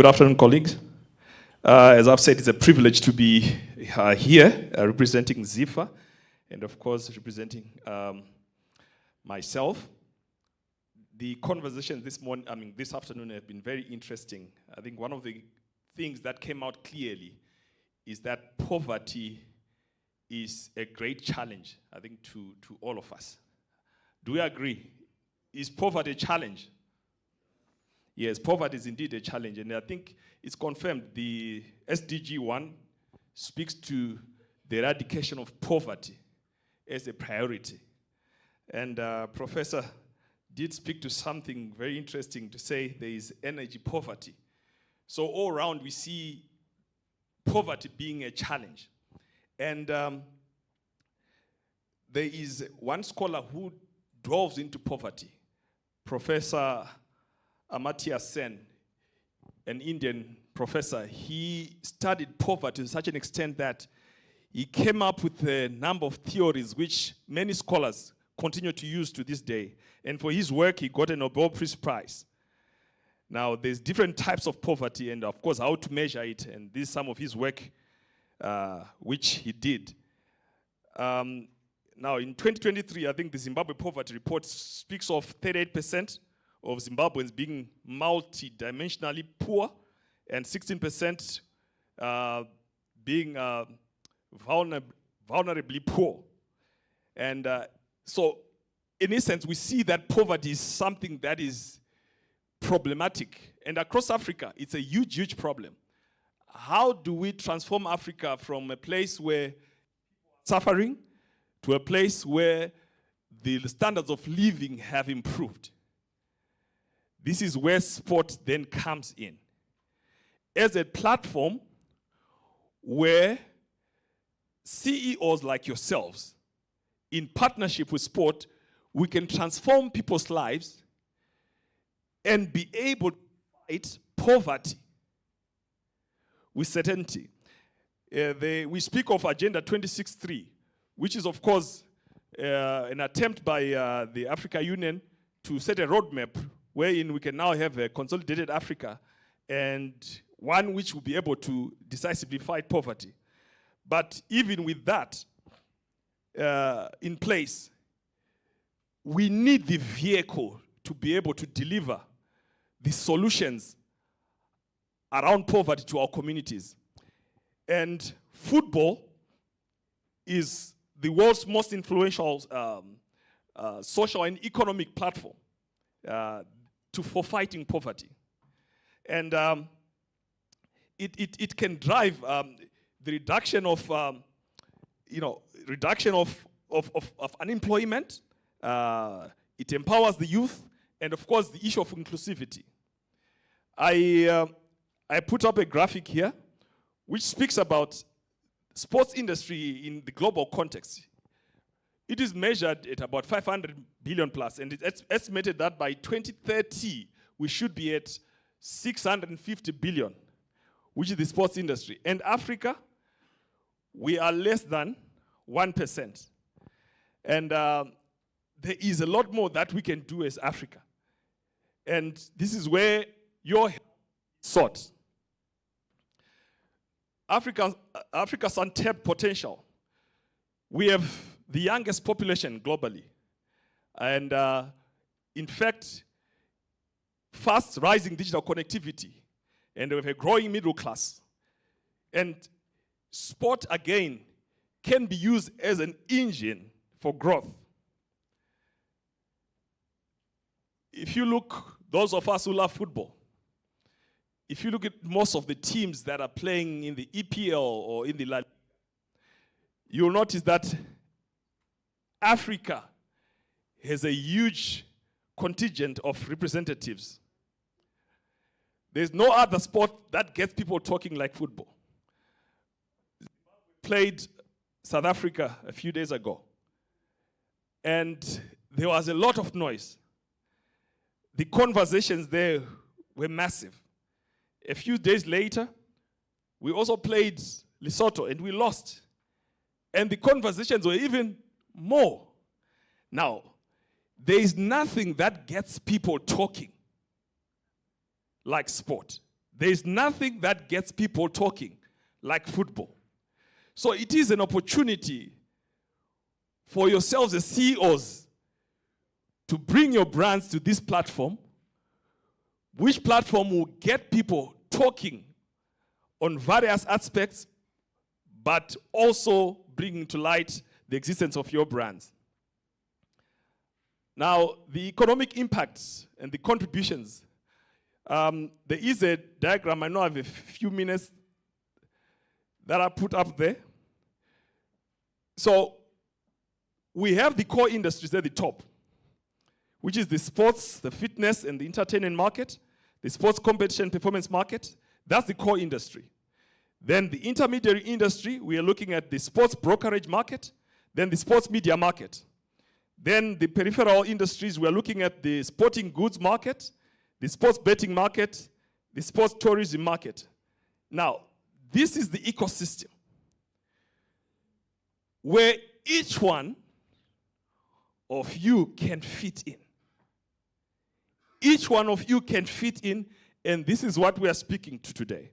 Good afternoon, colleagues. As I've said, it's a privilege to be here representing ZIFA and, of course, representing myself. The conversations this afternoon have been very interesting. I think one of the things that came out clearly is that poverty is a great challenge, I think, to all of us. Do we agree? Is poverty a challenge? Yes, poverty is indeed a challenge, and I think it's confirmed. The SDG 1 speaks to the eradication of poverty as a priority. And Professor did speak to something very interesting to say there is energy poverty. So all around we see poverty being a challenge. And there is one scholar who delves into poverty, Professor Amartya Sen, an Indian professor. He studied poverty to such an extent that he came up with a number of theories which many scholars continue to use to this day. And for his work, he got a Nobel Peace Prize. Now, there's different types of poverty and, of course, how to measure it. And this is some of his work which he did. Now, in 2023, I think the Zimbabwe Poverty Report speaks of 38% of Zimbabweans being multi-dimensionally poor and 16% being vulnerably poor. And so, in essence, we see that poverty is something that is problematic. And across Africa, it's a huge, huge problem. How do we transform Africa from a place where people are suffering to a place where the standards of living have improved? This is where sport then comes in. As a platform where CEOs like yourselves, in partnership with sport, we can transform people's lives and be able to fight poverty with certainty. We speak of Agenda 26.3, which is, of course, an attempt by the Africa Union to set a roadmap wherein we can now have a consolidated Africa and one which will be able to decisively fight poverty. But even with that in place, we need the vehicle to be able to deliver the solutions around poverty to our communities. And football is the world's most influential social and economic platform for fighting poverty. And it can drive the reduction of unemployment. It empowers the youth, and of course the issue of inclusivity. I put up a graphic here which speaks about sports industry in the global context. It is measured at about 500 billion plus, and it's estimated that by 2030, we should be at 650 billion, which is the sports industry. And Africa, we are less than 1%. And there is a lot more that we can do as Africa. And this is where your help is sought. Africa's untapped potential. We have the youngest population globally. And in fact, fast rising digital connectivity. And we have a growing middle class. And sport, again, can be used as an engine for growth. If you look, those of us who love football, if you look at most of the teams that are playing in the EPL or in the La Liga, you'll notice that Africa has a huge contingent of representatives. There's no other sport that gets people talking like football. Played South Africa a few days ago, and there was a lot of noise. The conversations there were massive. A few days later, we also played Lesotho, and we lost. And the conversations were even more. Now, there is nothing that gets people talking like sport. There is nothing that gets people talking like football. So it is an opportunity for yourselves as CEOs to bring your brands to this platform, which platform will get people talking on various aspects, but also bringing to light the existence of your brands. Now, the economic impacts and the contributions. There is a diagram, I know I have a few minutes, that I put up there. So, we have the core industries at the top, which is the sports, the fitness, and the entertainment market, the sports competition performance market. That's the core industry. Then the intermediary industry, we are looking at the sports brokerage market, then the sports media market. Then the peripheral industries, we are looking at the sporting goods market, the sports betting market, the sports tourism market. Now, this is the ecosystem where each one of you can fit in. Each one of you can fit in, and this is what we are speaking to today.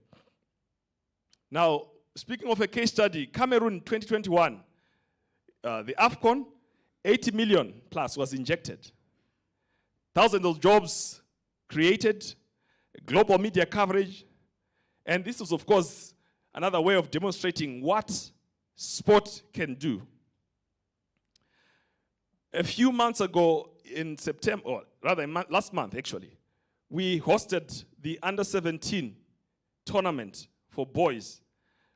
Now, speaking of a case study, Cameroon 2021, the AFCON, 80 million plus was injected. Thousands of jobs created, global media coverage, and this is, of course, another way of demonstrating what sport can do. A few months ago in September, or rather last month actually, we hosted the Under-17 tournament for boys.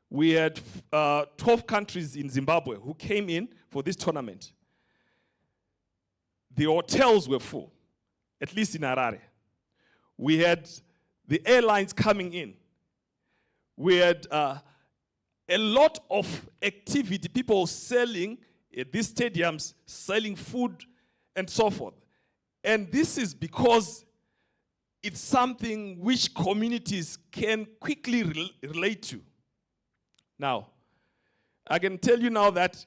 We had 12 countries in Zimbabwe who came in for this tournament. The hotels were full, at least in Harare. We had the airlines coming in. We had a lot of activity, people selling at these stadiums, selling food and so forth. And this is because it's something which communities can quickly relate to. Now, I can tell you now that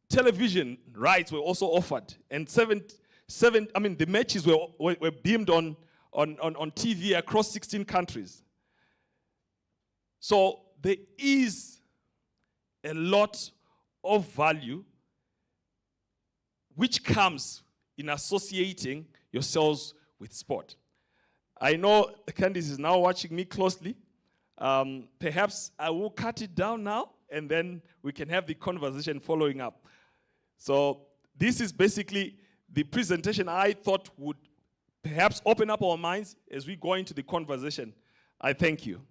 television rights were also offered, and the matches were beamed on TV across 16 countries. So there is a lot of value which comes in associating yourselves with sport. I know Candice is now watching me closely. Perhaps I will cut it down now, and then we can have the conversation following up. So this is basically the presentation I thought would perhaps open up our minds as we go into the conversation. I thank you.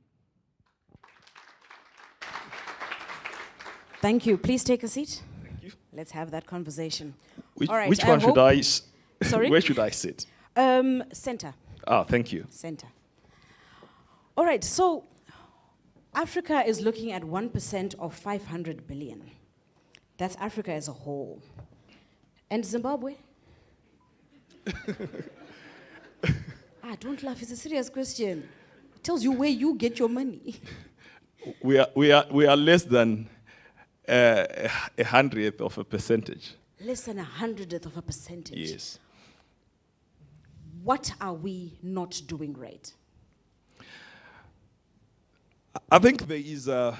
Thank you. Please take a seat. Thank you. Let's have that conversation. Which, all right, which one should I? Sorry? Where should I sit? Center. Ah, thank you. Center. All right, so Africa is looking at 1% of 500 billion. That's Africa as a whole. And Zimbabwe? Don't laugh, it's a serious question. It tells you where you get your money. We are less than a 100th of a percentage. Less than 100th of a percentage? Yes. What are we not doing right? I think there is an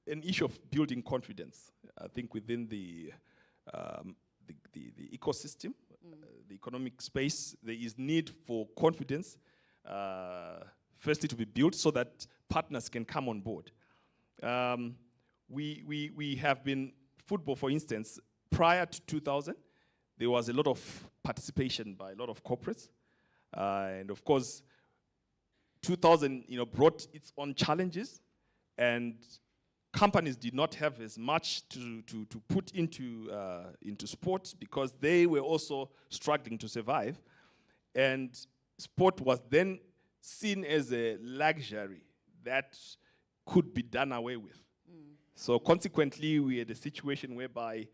issue of building confidence. I think within the ecosystem, the economic space, there is need for confidence, firstly to be built so that partners can come on board. We have been, football for instance, prior to 2000, there was a lot of participation by a lot of corporates. And of course, 2000 brought its own challenges, and companies did not have as much to put into sport because they were also struggling to survive. And sport was then seen as a luxury that could be done away with. So consequently, we had a situation whereby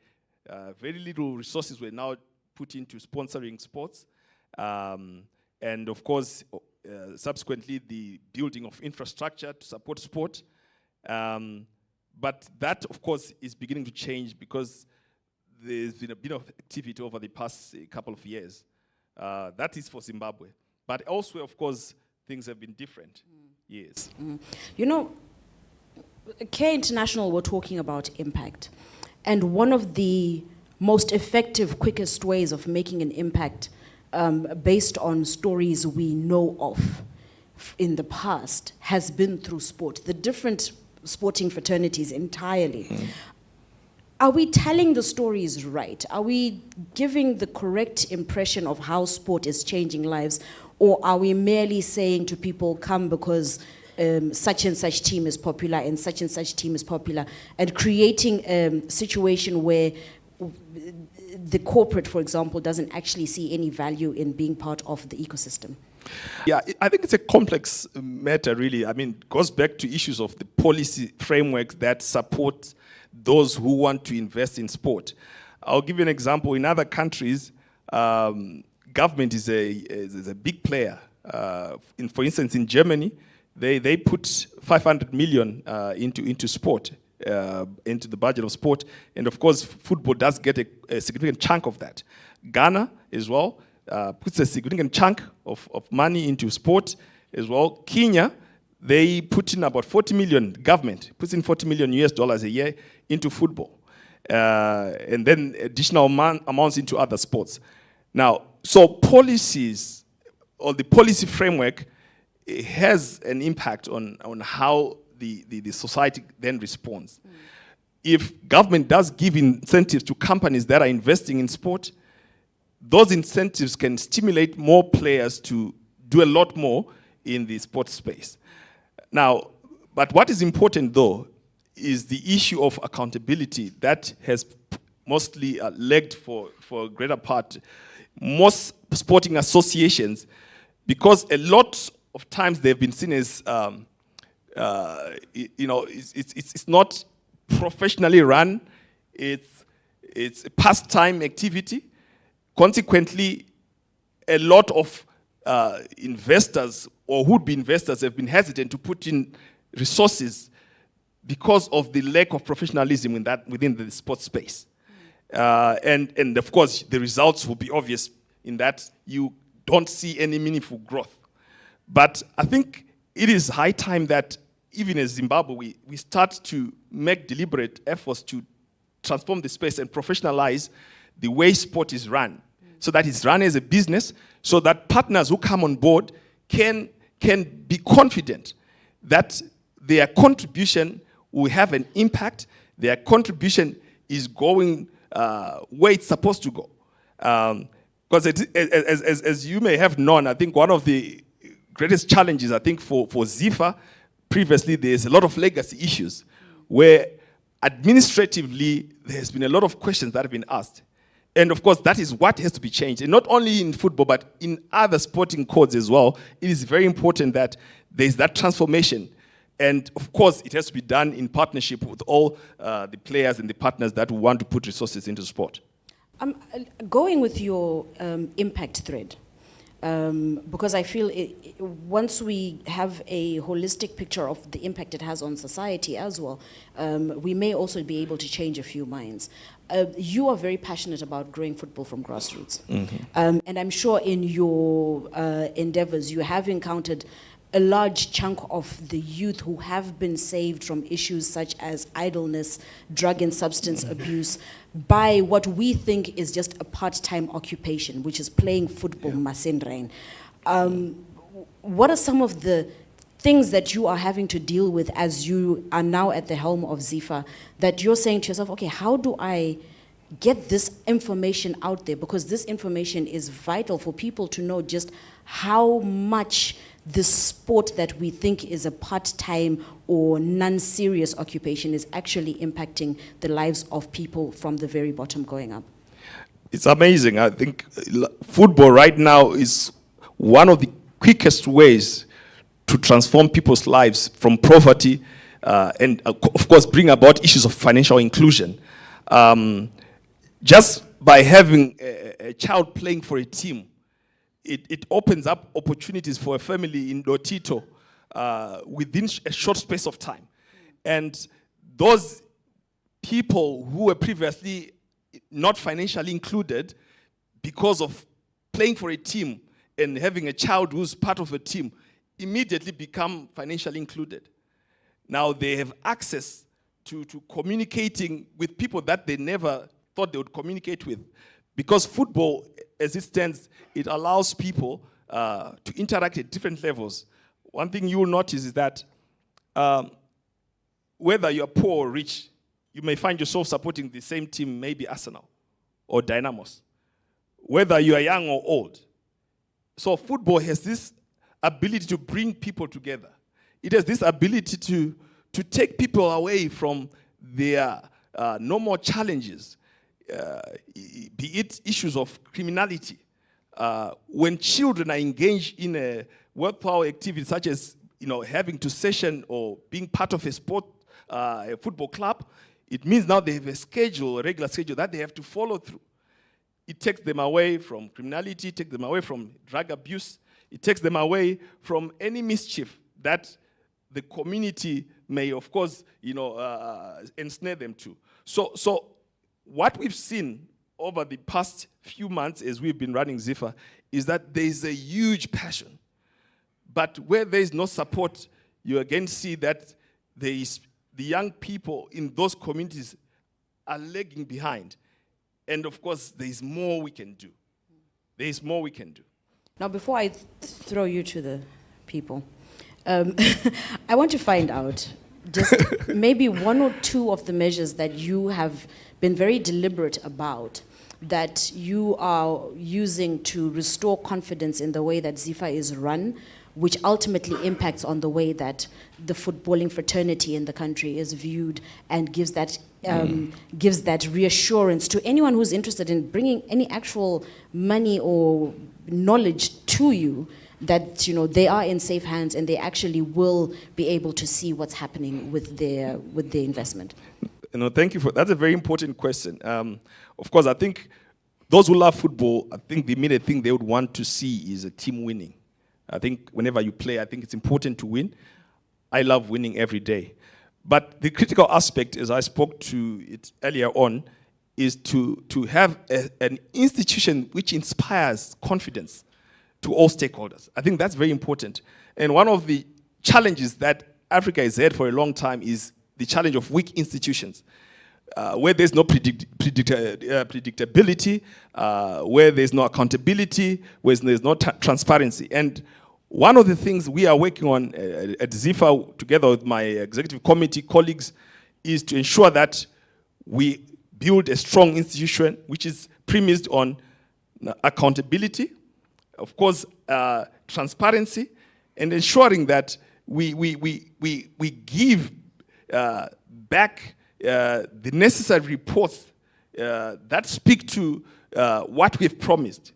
very little resources were now put into sponsoring sports. And of course, subsequently, the building of infrastructure to support sport. But that, of course, is beginning to change because there's been a bit of activity over the past couple of years. That is for Zimbabwe. But elsewhere, of course, things have been different. Yes. You know, Care International were talking about impact. And one of the most effective, quickest ways of making an impact based on stories we know of in the past has been through sport. The different sporting fraternities entirely. Are we telling the stories right? Are we giving the correct impression of how sport is changing lives? Or are we merely saying to people, come because such and such team is popular and such team is popular, and creating a situation where the corporate, for example, doesn't actually see any value in being part of the ecosystem? Yeah, I think it's a complex matter, really. I mean, it goes back to issues of the policy frameworks that support those who want to invest in sport. I'll give you an example. In other countries, government is a big player. For instance, in Germany, they put 500 million into sport, into the budget of sport. And of course, football does get a significant chunk of that. Ghana as well puts a significant chunk of money into sport as well. Kenya, they put in about 40 million, government puts in 40 million US dollars a year into football. And then additional amounts into other sports. Now, so policies, or the policy framework, has an impact on how the society then responds. If government does give incentives to companies that are investing in sport, those incentives can stimulate more players to do a lot more in the sports space. Now, but what is important though is the issue of accountability that has mostly lagged for a greater part. Most sporting associations, because a lot of times they've been seen as, it's not professionally run, it's a pastime activity. Consequently, a lot of investors or would-be investors have been hesitant to put in resources because of the lack of professionalism within the sports space. And of course, the results will be obvious in that you don't see any meaningful growth. But I think it is high time that even as Zimbabwe, we start to make deliberate efforts to transform the space and professionalize the way sport is run, so that it's run as a business, so that partners who come on board can be confident that their contribution will have an impact, their contribution is going where it's supposed to go. Because as you may have known, I think one of the greatest challenges, I think, for ZIFA, previously there's a lot of legacy issues where administratively there's been a lot of questions that have been asked. And of course, that is what has to be changed. And not only in football, but in other sporting codes as well. It is very important that there's that transformation. And of course, it has to be done in partnership with all the players and the partners that want to put resources into sport. Going with your impact thread, because I feel once we have a holistic picture of the impact it has on society as well, we may also be able to change a few minds. You are very passionate about growing football from grassroots. And I'm sure in your endeavors, you have encountered a large chunk of the youth who have been saved from issues such as idleness, drug and substance abuse, by what we think is just a part-time occupation, which is playing football, Masendrain. What are some of the things that you are having to deal with as you are now at the helm of ZIFA, that you're saying to yourself, okay, how do I get this information out there? Because this information is vital for people to know just how much the sport that we think is a part-time or non-serious occupation is actually impacting the lives of people from the very bottom going up. It's amazing. I think football right now is one of the quickest ways to transform people's lives from poverty and, of course, bring about issues of financial inclusion. Just by having a child playing for a team, it opens up opportunities for a family in Lotito within a short space of time. And those people who were previously not financially included, because of playing for a team and having a child who's part of a team, immediately become financially included. Now they have access to communicating with people that they never thought they would communicate with. Because football, as it stands, it allows people to interact at different levels. One thing you will notice is that whether you're poor or rich, you may find yourself supporting the same team, maybe Arsenal or Dynamos, whether you are young or old. So football has this ability to bring people together. It has this ability to take people away from their normal challenges, be it issues of criminality. When children are engaged in a worthwhile activity such as having to session or being part of a sport, a football club, it means now they have a schedule, a regular schedule that they have to follow through. It takes them away from criminality, takes them away from drug abuse, it takes them away from any mischief that the community may, of course, ensnare them to. So what we've seen over the past few months as we've been running ZIFA is that there is a huge passion. But where there is no support, you again see that the young people in those communities are lagging behind. And of course, there is more we can do. There is more we can do. Now, before I throw you to the people, I want to find out just maybe one or two of the measures that you have been very deliberate about that you are using to restore confidence in the way that ZIFA is run, which ultimately impacts on the way that the footballing fraternity in the country is viewed and gives that reassurance to anyone who's interested in bringing any actual money or knowledge to you that they are in safe hands and they actually will be able to see what's happening with their investment. Thank you that's a very important question. Of course, I think those who love football, I think the immediate thing they would want to see is a team winning. I think whenever you play, I think it's important to win. I love winning every day. But the critical aspect, as I spoke to it earlier on, is to have an institution which inspires confidence to all stakeholders. I think that's very important. And one of the challenges that Africa has had for a long time is the challenge of weak institutions, where there's no predictability, where there's no accountability, where there's no transparency. And one of the things we are working on at ZIFA, together with my executive committee colleagues, is to ensure that we build a strong institution which is premised on accountability, of course, transparency, and ensuring that we give back the necessary reports that speak to what we've promised.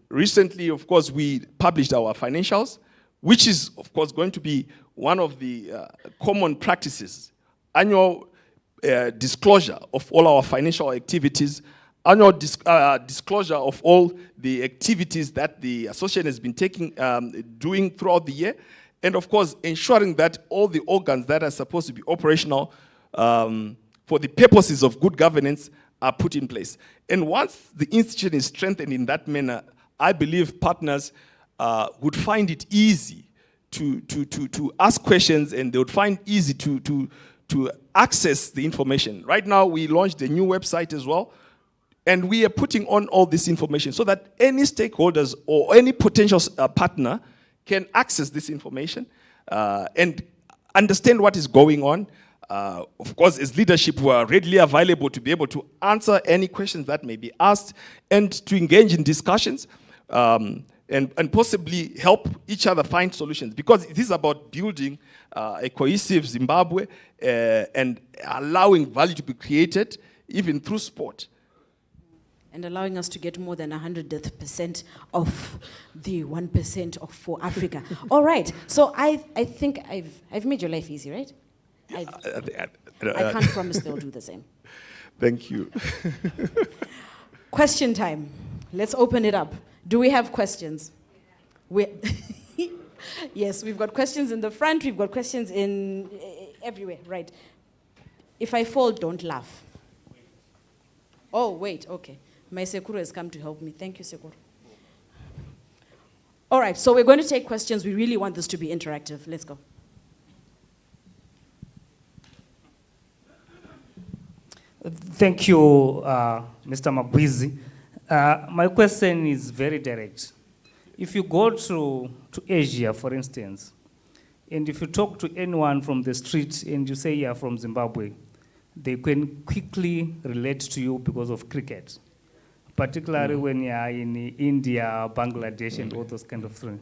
Recently, of course, we published our financials, which is, of course, going to be one of the common practices. Annual disclosure of all our financial activities, annual disclosure of all the activities that the association has been doing throughout the year, and of course, ensuring that all the organs that are supposed to be operational for the purposes of good governance are put in place. And once the institution is strengthened in that manner, I believe partners would find it easy to ask questions, and they would find it easy to access the information. Right now, we launched a new website as well, and we are putting on all this information so that any stakeholders or any potential partner can access this information and understand what is going on. Of course, as leadership, we are readily available to be able to answer any questions that may be asked and to engage in discussions and possibly help each other find solutions. Because it is about building a cohesive Zimbabwe and allowing value to be created even through sport. And allowing us to get more than 100% of the 1% for Africa. All right, so I think I've made your life easy, right? I can't promise they'll do the same. Thank you. Question time. Let's open it up. Do we have questions? Yes, we've got questions in the front. We've got questions in everywhere. Right. If I fall, don't laugh. Oh, wait. Okay. My Sekuro has come to help me. Thank you, Sekuro. All right, so we're going to take questions. We really want this to be interactive. Let's go. Thank you, Mr. Magwizi. My question is very direct. If you go to Asia, for instance, and if you talk to anyone from the street and you say you're from Zimbabwe, they can quickly relate to you because of cricket, particularly when you're in India, Bangladesh, and all those kind of things.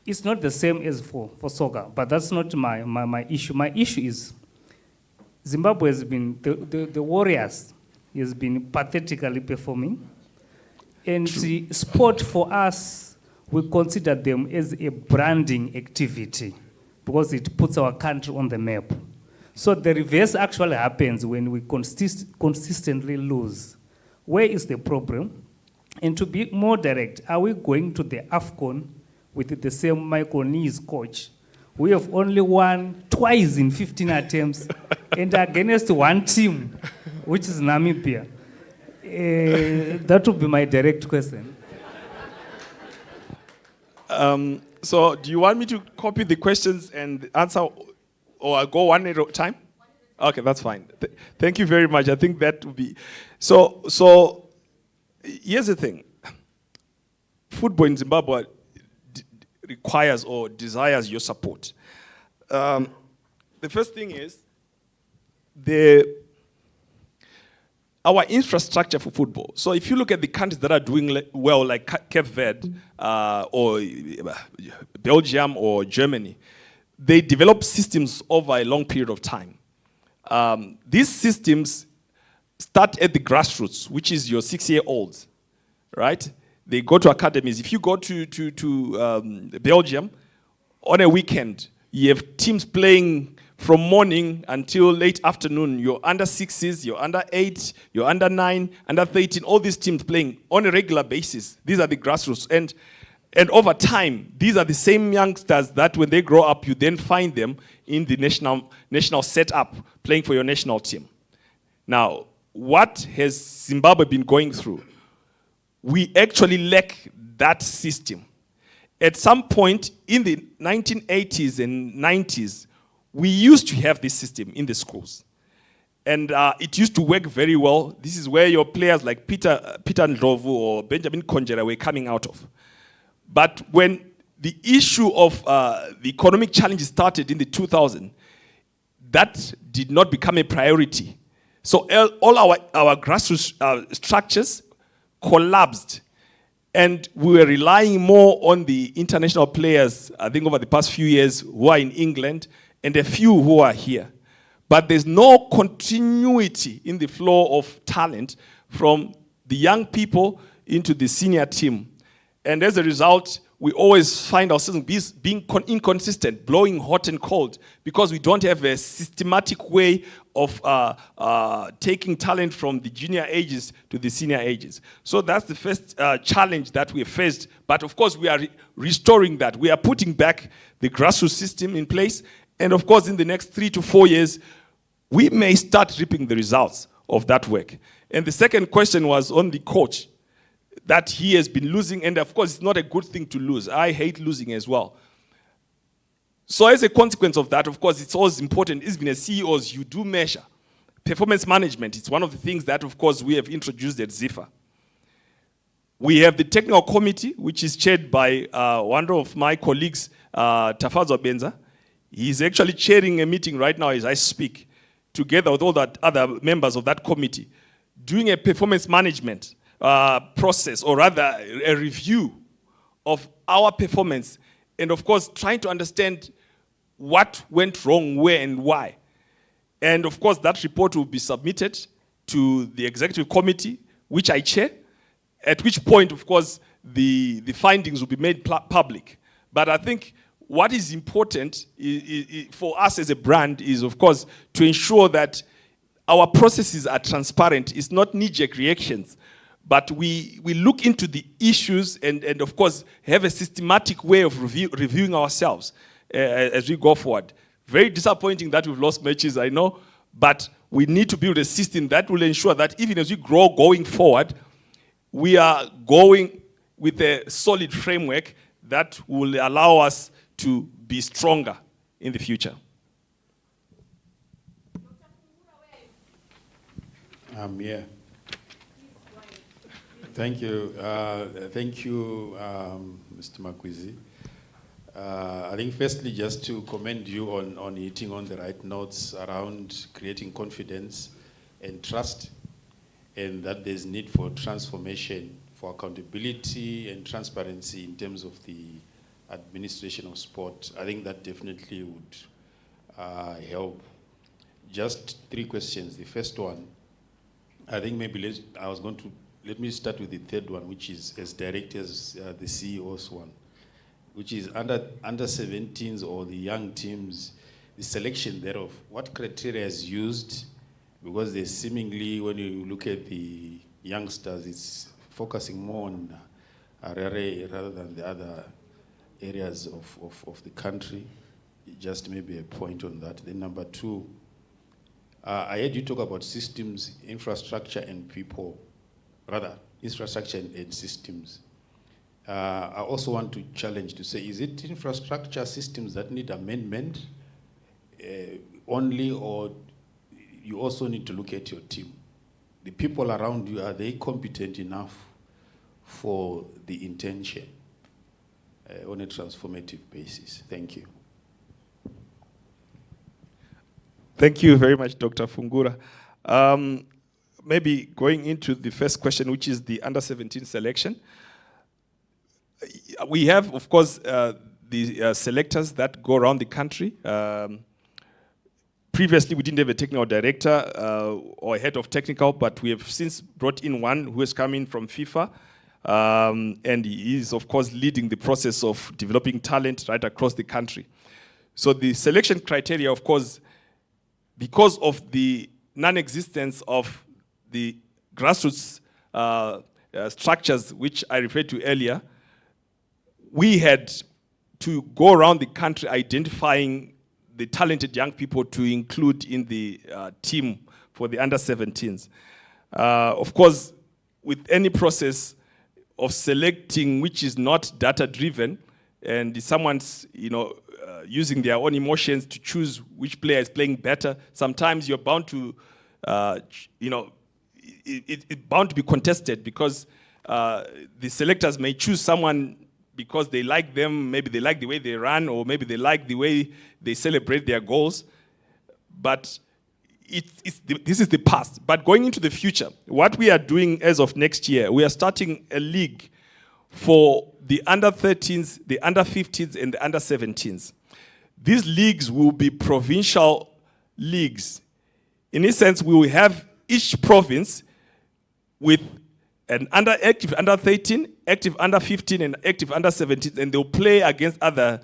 It's not the same as for soccer, but that's not my issue. My issue is Zimbabwe has been, the Warriors has been pathetically performing. And the sport for us, we consider them as a branding activity because it puts our country on the map. So the reverse actually happens when we consistently lose. Where is the problem? And to be more direct, are we going to the AFCON with the same Michael Nees coach? We have only won twice in 15 attempts and against one team, which is Namibia. That would be my direct question. So do you want me to copy the questions and answer, or I'll go one at a time? Okay, that's fine. Thank you very much. I think that would be... So here's the thing. Football in Zimbabwe requires or desires your support. The first thing is our infrastructure for football. So if you look at the countries that are doing well, like Cape Verde or Belgium or Germany, they develop systems over a long period of time. These systems start at the grassroots, which is your 6-year-olds, right? They go to academies. If you go to Belgium, on a weekend, you have teams playing from morning until late afternoon. Your under 6s, your under 8, your under 9, under 13, all these teams playing on a regular basis. These are the grassroots. And over time, these are the same youngsters that when they grow up, you then find them in the national setup, playing for your national team. Now, what has Zimbabwe been going through? We actually lack that system. At some point in the 1980s and 90s, we used to have this system in the schools. And it used to work very well. This is where your players like Peter Ndlovu or Benjamin Konjera were coming out of. But when the issue of the economic challenges started in the 2000s, that did not become a priority. So all our grassroots structures collapsed. And we were relying more on the international players, I think over the past few years, who are in England, and a few who are here. But there's no continuity in the flow of talent from the young people into the senior team. And as a result, we always find ourselves being inconsistent, blowing hot and cold, because we don't have a systematic way of taking talent from the junior ages to the senior ages. So that's the first challenge that we have faced. But of course, we are restoring that. We are putting back the grassroots system in place. And of course, in the next 3 to 4 years, we may start reaping the results of that work. And the second question was on the coach, that he has been losing, and of course, it's not a good thing to lose. I hate losing as well. So as a consequence of that, of course, it's always important, even as CEOs, you do measure. Performance management, it's one of the things that, of course, we have introduced at ZIFA. We have the technical committee, which is chaired by one of my colleagues, Tafazwa Benza. He's actually chairing a meeting right now as I speak, together with all the other members of that committee, doing a performance management process, or rather a review of our performance, and of course trying to understand what went wrong, where and why. And of course that report will be submitted to the executive committee, which I chair, at which point of course the findings will be made public. But I think what is important for us as a brand is of course to ensure that our processes are transparent. It's not knee-jerk reactions. But we look into the issues and of course, have a systematic way of reviewing ourselves as we go forward. Very disappointing that we've lost matches, I know, but we need to build a system that will ensure that even as we grow going forward, we are going with a solid framework that will allow us to be stronger in the future. Yeah. Thank you. Thank you, Mr. Magwizi. I think firstly, just to commend you on hitting on the right notes around creating confidence and trust, and that there's need for transformation, for accountability and transparency in terms of the administration of sport. I think that definitely would help. Just 3 questions. The first one, I think maybe let me start with the third one, which is as direct as the CEO's one, which is under 17s or the young teams, the selection thereof. What criteria is used? Because they seemingly, when you look at the youngsters, it's focusing more on Harare rather than the other areas of the country. Just maybe a point on that. Then number 2, I heard you talk about systems, infrastructure, and people. Rather, infrastructure and systems. I also want to challenge to say, is it infrastructure systems that need amendment only, or you also need to look at your team? The people around you, are they competent enough for the intention on a transformative basis? Thank you. Thank you very much, Dr. Fungura. Maybe going into the first question, which is the under-17 selection. We have, of course, the selectors that go around the country. Previously, we didn't have a technical director or a head of technical, but we have since brought in one who has come in from FIFA. And he is, of course, leading the process of developing talent right across the country. So the selection criteria, of course, because of the non-existence of the grassroots structures, which I referred to earlier, we had to go around the country identifying the talented young people to include in the team for the under-17s. Of course, with any process of selecting which is not data-driven, and someone's, using their own emotions to choose which player is playing better, sometimes you're bound to, it's bound to be contested, because the selectors may choose someone because they like them, maybe they like the way they run, or maybe they like the way they celebrate their goals. But this is the past. But going into the future, what we are doing as of next year, we are starting a league for the under-13s, the under-15s, and the under-17s. These leagues will be provincial leagues. In a sense, we will have each province with an active under-13, active under-15, and active under-17, and they'll play against other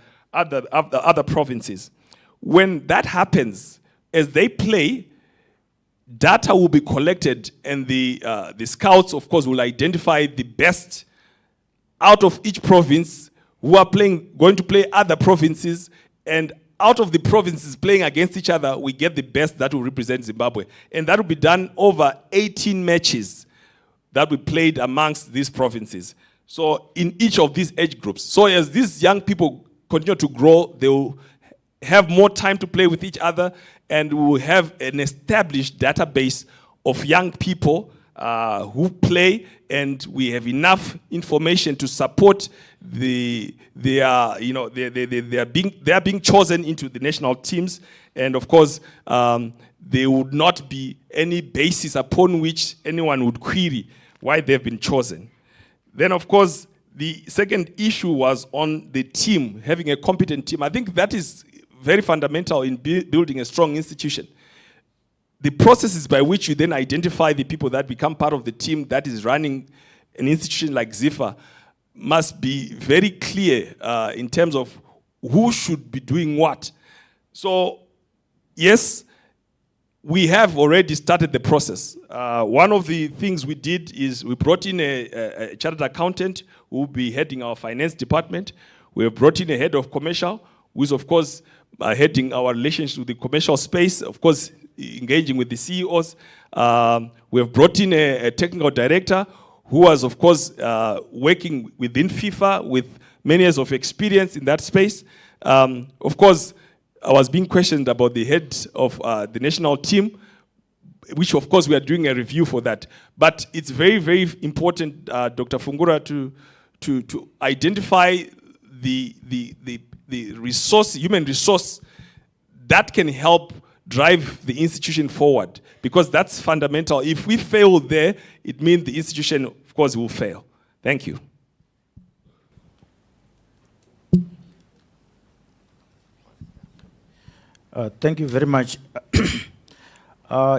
provinces. When that happens, as they play, data will be collected, and the scouts, of course, will identify the best out of each province who are going to play other provinces, and out of the provinces playing against each other, we get the best that will represent Zimbabwe. And that will be done over 18 matches that we played amongst these provinces. So in each of these age groups. So as these young people continue to grow, they will have more time to play with each other, and we will have an established database of young people who play, and we have enough information to support they are being chosen into the national teams. And of course, there would not be any basis upon which anyone would query why they've been chosen. Then, of course, the second issue was on the team, having a competent team. I think that is very fundamental in building a strong institution. The processes by which you then identify the people that become part of the team that is running an institution like ZIFA must be very clear in terms of who should be doing what. So, yes, we have already started the process. One of the things we did is we brought in a chartered accountant who will be heading our finance department. We have brought in a head of commercial, who is, of course, heading our relations with the commercial space, of course, engaging with the CEOs. We have brought in a technical director who was, of course, working within FIFA with many years of experience in that space. Of course, I was being questioned about the head of the national team, which of course we are doing a review for that. But it's very, very important, Dr. Fungura, to identify the resource, human resource that can help drive the institution forward, because that's fundamental. If we fail there, it means the institution, of course, will fail. Thank you. Thank you very much.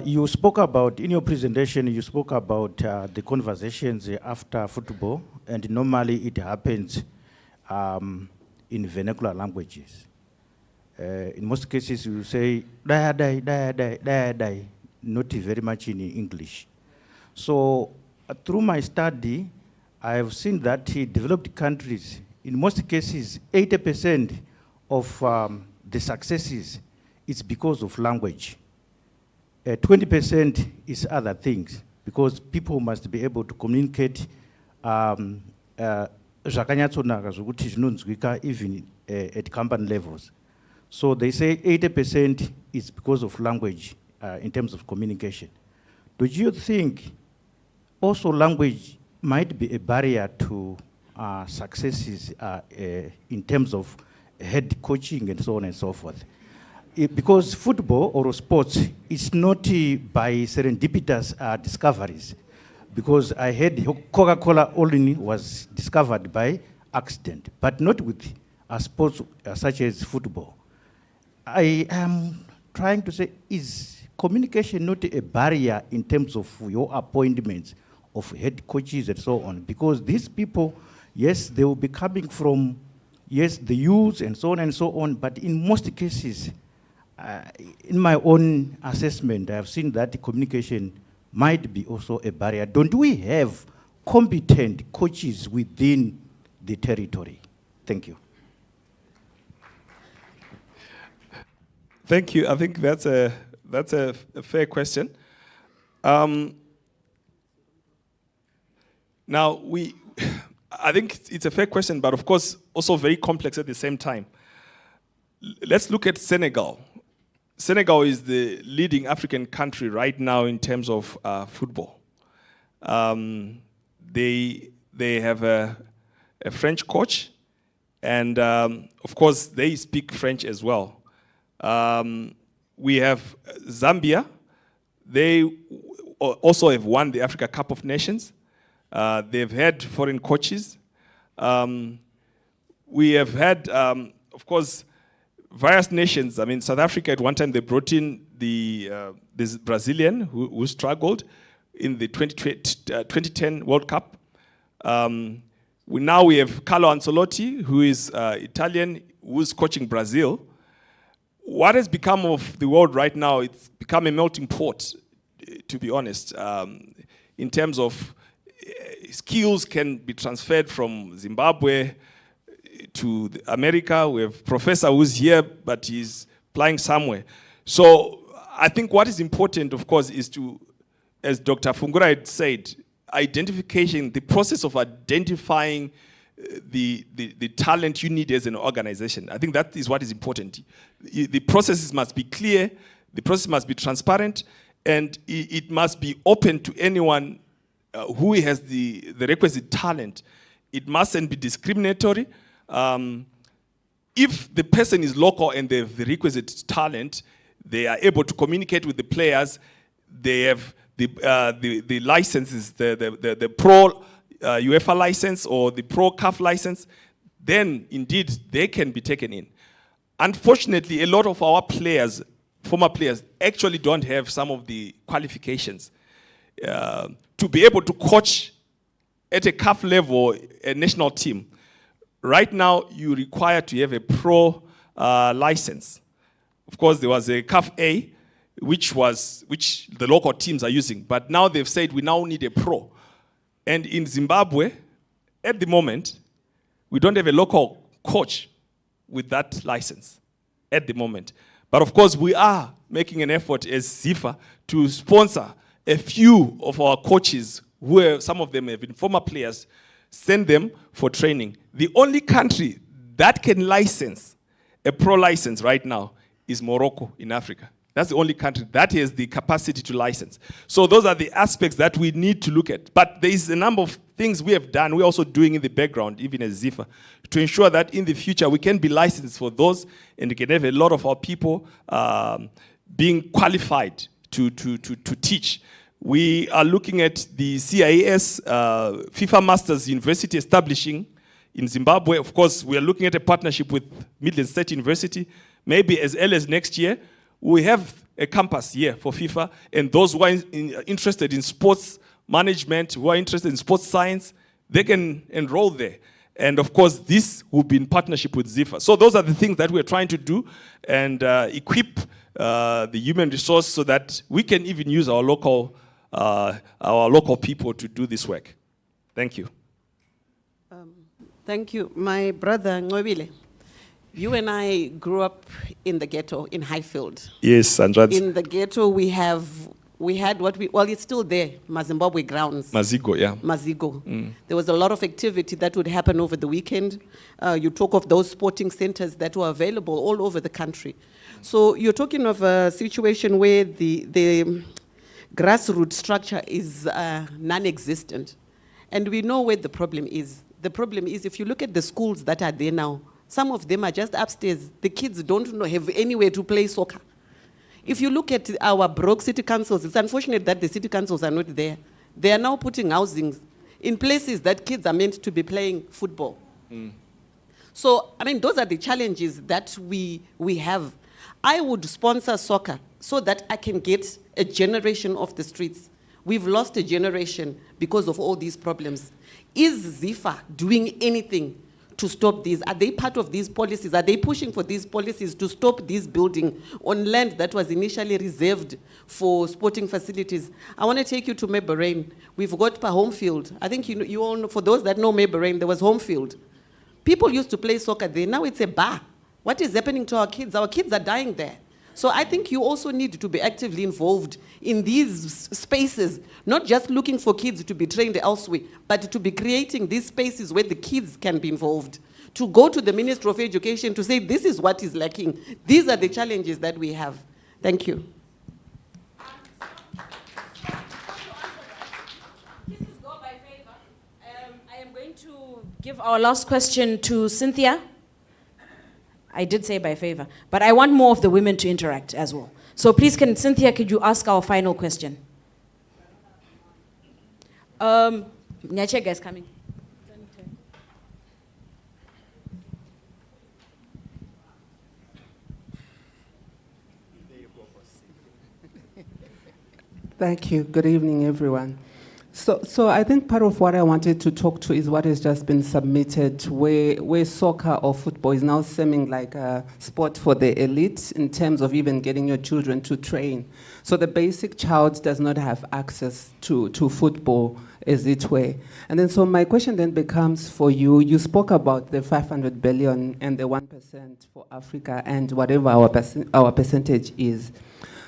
You spoke about, in your presentation, you spoke about the conversations after football, and normally it happens in vernacular languages. In most cases, you say, die, die, die, die, die, die, not very much in English. So through my study, I have seen that in developed countries, in most cases, 80% of the successes is because of language. 20% is other things, because people must be able to communicate even at company levels. So they say 80% is because of language in terms of communication. Do you think also language might be a barrier to successes in terms of head coaching and so on and so forth? Because football or sports is not by serendipitous discoveries. Because I heard Coca-Cola only was discovered by accident, but not with sports such as football. I am trying to say, is communication not a barrier in terms of your appointments of head coaches and so on? Because these people, yes, they will be coming from, yes, the youth and so on, but in most cases, in my own assessment, I have seen that communication might be also a barrier. Don't we have competent coaches within the territory? Thank you. Thank you. I think that's a fair question. Now, I think it's a fair question, but of course, also very complex at the same time. Let's look at Senegal. Senegal is the leading African country right now in terms of football. They have a French coach, and of course, they speak French as well. We have Zambia. They also have won the Africa Cup of Nations. They've had foreign coaches. We have had, of course, various nations. I mean, South Africa at one time, they brought in this Brazilian who struggled in the 2010 World Cup. Now we have Carlo Ancelotti, who is Italian, who's coaching Brazil. What has become of the world right now, it's become a melting pot, to be honest, in terms of skills can be transferred from Zimbabwe to America. We have a professor who's here, but he's flying somewhere. So I think what is important, of course, is to, as Dr. Fungura had said, identification, the process of identifying the talent you need as an organization. I think that is what is important. The processes must be clear, the process must be transparent, and it must be open to anyone who has the requisite talent. It mustn't be discriminatory. If the person is local and they have the requisite talent, they are able to communicate with the players, they have the licenses, the pro UEFA license or the pro CAF license, then indeed they can be taken in. Unfortunately, a lot of our players, former players, actually don't have some of the qualifications to be able to coach at a CAF level, a national team. Right now, you require to have a pro license. Of course, there was a CAF A, which the local teams are using, but now they've said we now need a pro. And in Zimbabwe, at the moment, we don't have a local coach with that license at the moment. But of course, we are making an effort as ZIFA to sponsor a few of our coaches, who some of them have been former players, send them for training. The only country that can license a pro license right now is Morocco in Africa. That's the only country that has the capacity to license. So those are the aspects that we need to look at. But there is a number of things we have done, we're also doing in the background, even as ZIFA, to ensure that in the future we can be licensed for those, and we can have a lot of our people being qualified to teach. We are looking at the CIS FIFA Masters University establishing in Zimbabwe. Of course, we are looking at a partnership with Midland State University. Maybe as early as next year, we have a campus here for FIFA, and those who are interested in sports management, who are interested in sports science, they can enroll there. And of course, this will be in partnership with ZIFA. So those are the things that we're trying to do, and equip the human resource so that we can even use our local people to do this work. Thank you. Thank you. My brother, Nqobile, you and I grew up in the ghetto in Highfield. Yes, Andrade. In the ghetto, we had what well, it's still there, Zimbabwe grounds. Mazigo, yeah. Mazigo. There was a lot of activity that would happen over the weekend. You talk of those sporting centers that were available all over the country. So you're talking of a situation where the grassroots structure is non-existent. And we know where the problem is. The problem is if you look at the schools that are there now, some of them are just upstairs. The kids don't have anywhere to play soccer. If you look at our broke city councils, it's unfortunate that the city councils are not there. They are now putting housings in places that kids are meant to be playing football. So, I mean, those are the challenges that we have. I would sponsor soccer so that I can get a generation off the streets. We've lost a generation because of all these problems. Is ZIFA doing anything to stop these? Are they part of these policies? Are they pushing for these policies to stop this building on land that was initially reserved for sporting facilities? I want to take you to Mebarine. We've got Homefield. I think you all know, for those that know Mebarine, there was Homefield. People used to play soccer there. Now it's a bar. What is happening to our kids? Our kids are dying there. So I think you also need to be actively involved in these spaces, not just looking for kids to be trained elsewhere, but to be creating these spaces where the kids can be involved. To go to the Ministry of Education to say, this is what is lacking. These are the challenges that we have. Thank you. I am going to give our last question to Cynthia. I did say by favor, but I want more of the women to interact as well. So please, Cynthia, could you ask our final question? Nyachega is coming. Thank you. Good evening, everyone. So I think part of what I wanted to talk to is what has just been submitted, where soccer or football is now seeming like a sport for the elite in terms of even getting your children to train. So the basic child does not have access to football, as it were. And then so my question then becomes for you, you spoke about the 500 billion and the 1% for Africa and whatever our percentage is.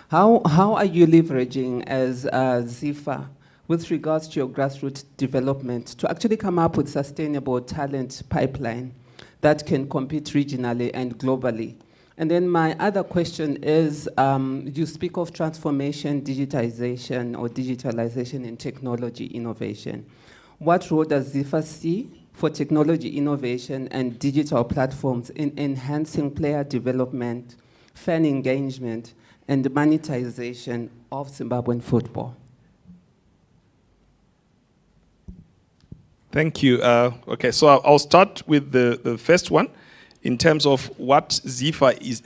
How are you leveraging as ZIFA with regards to your grassroots development to actually come up with sustainable talent pipeline that can compete regionally and globally? And then my other question is, you speak of transformation, digitization, or digitalization in technology innovation. What role does ZIFA see for technology innovation and digital platforms in enhancing player development, fan engagement, and the monetization of Zimbabwean football? Thank you. Okay, so I'll start with the first one in terms of what ZIFA is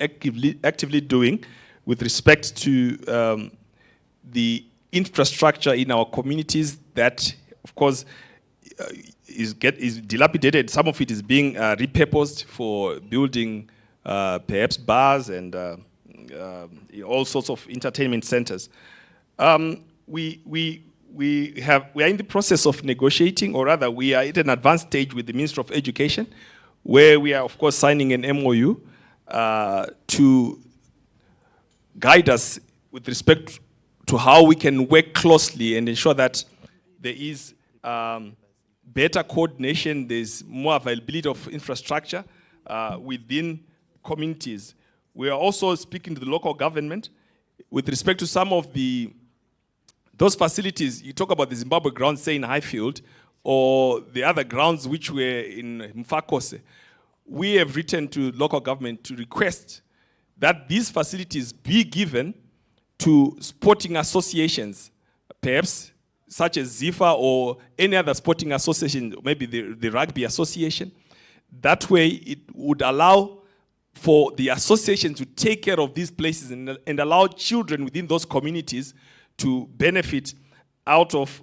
actively doing with respect to the infrastructure in our communities that, of course, is dilapidated. Some of it is being repurposed for building perhaps bars and all sorts of entertainment centers. We are in the process of negotiating, or rather we are at an advanced stage with the Ministry of Education, where we are, of course, signing an MOU to guide us with respect to how we can work closely and ensure that there is better coordination, there's more availability of infrastructure within communities. We are also speaking to the local government with respect to some of those facilities. You talk about the Zimbabwe grounds, say in Highfield, or the other grounds which were in Mfakose. We have written to local government to request that these facilities be given to sporting associations, perhaps such as ZIFA or any other sporting association, maybe the rugby association. That way it would allow for the association to take care of these places and allow children within those communities to benefit out of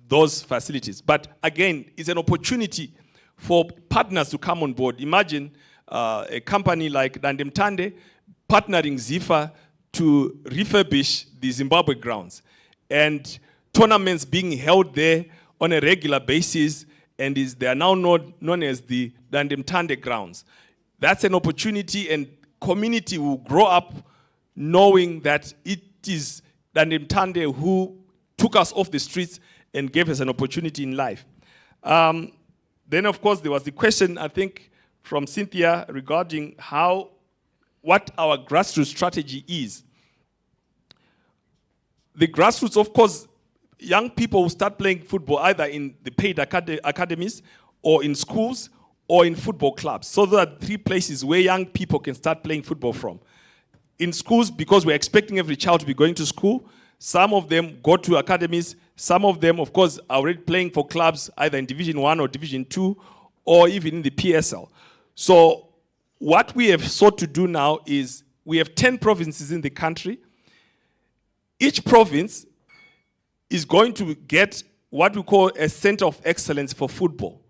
those facilities. But again, it's an opportunity for partners to come on board. Imagine a company like Dandemtande partnering ZIFA to refurbish the Zimbabwe grounds, and tournaments being held there on a regular basis, and they are now known as the Dandemtande grounds. That's an opportunity, and community will grow up knowing that it is Dandemtande who took us off the streets and gave us an opportunity in life. Then, of course, there was the question, I think, from Cynthia regarding what our grassroots strategy is. The grassroots, of course, young people will start playing football either in the paid academies or in schools or in football clubs. So there are 3 places where young people can start playing football from. In schools, because we're expecting every child to be going to school, some of them go to academies, some of them, of course, are already playing for clubs either in Division 1 or Division 2 or even in the PSL. So what we have sought to do now is we have 10 provinces in the country. Each province is going to get what we call a center of excellence for football.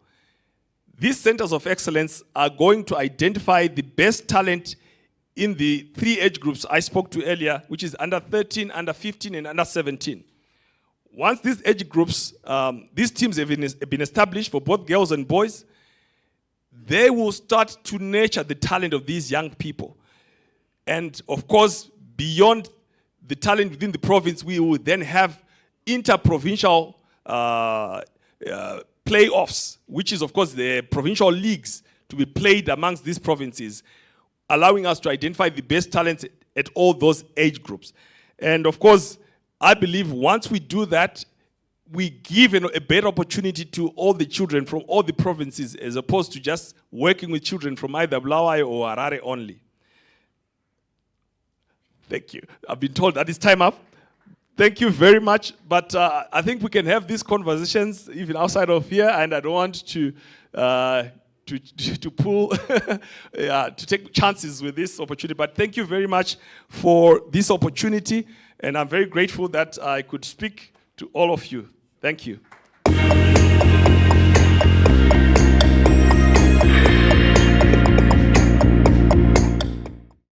These centers of excellence are going to identify the best talent in the 3 age groups I spoke to earlier, which is under 13, under 15, and under 17. Once these age groups, these teams have been established for both girls and boys, they will start to nurture the talent of these young people. And of course, beyond the talent within the province, we will then have inter-provincial playoffs, which is, of course, the provincial leagues to be played amongst these provinces, allowing us to identify the best talents at all those age groups. And of course, I believe once we do that, we give a better opportunity to all the children from all the provinces, as opposed to just working with children from either Bulawayo or Harare only. Thank you. I've been told that it's time up. Thank you very much. But I think we can have these conversations even outside of here, and I don't want to pull, to take chances with this opportunity. But thank you very much for this opportunity, and I'm very grateful that I could speak to all of you. Thank you.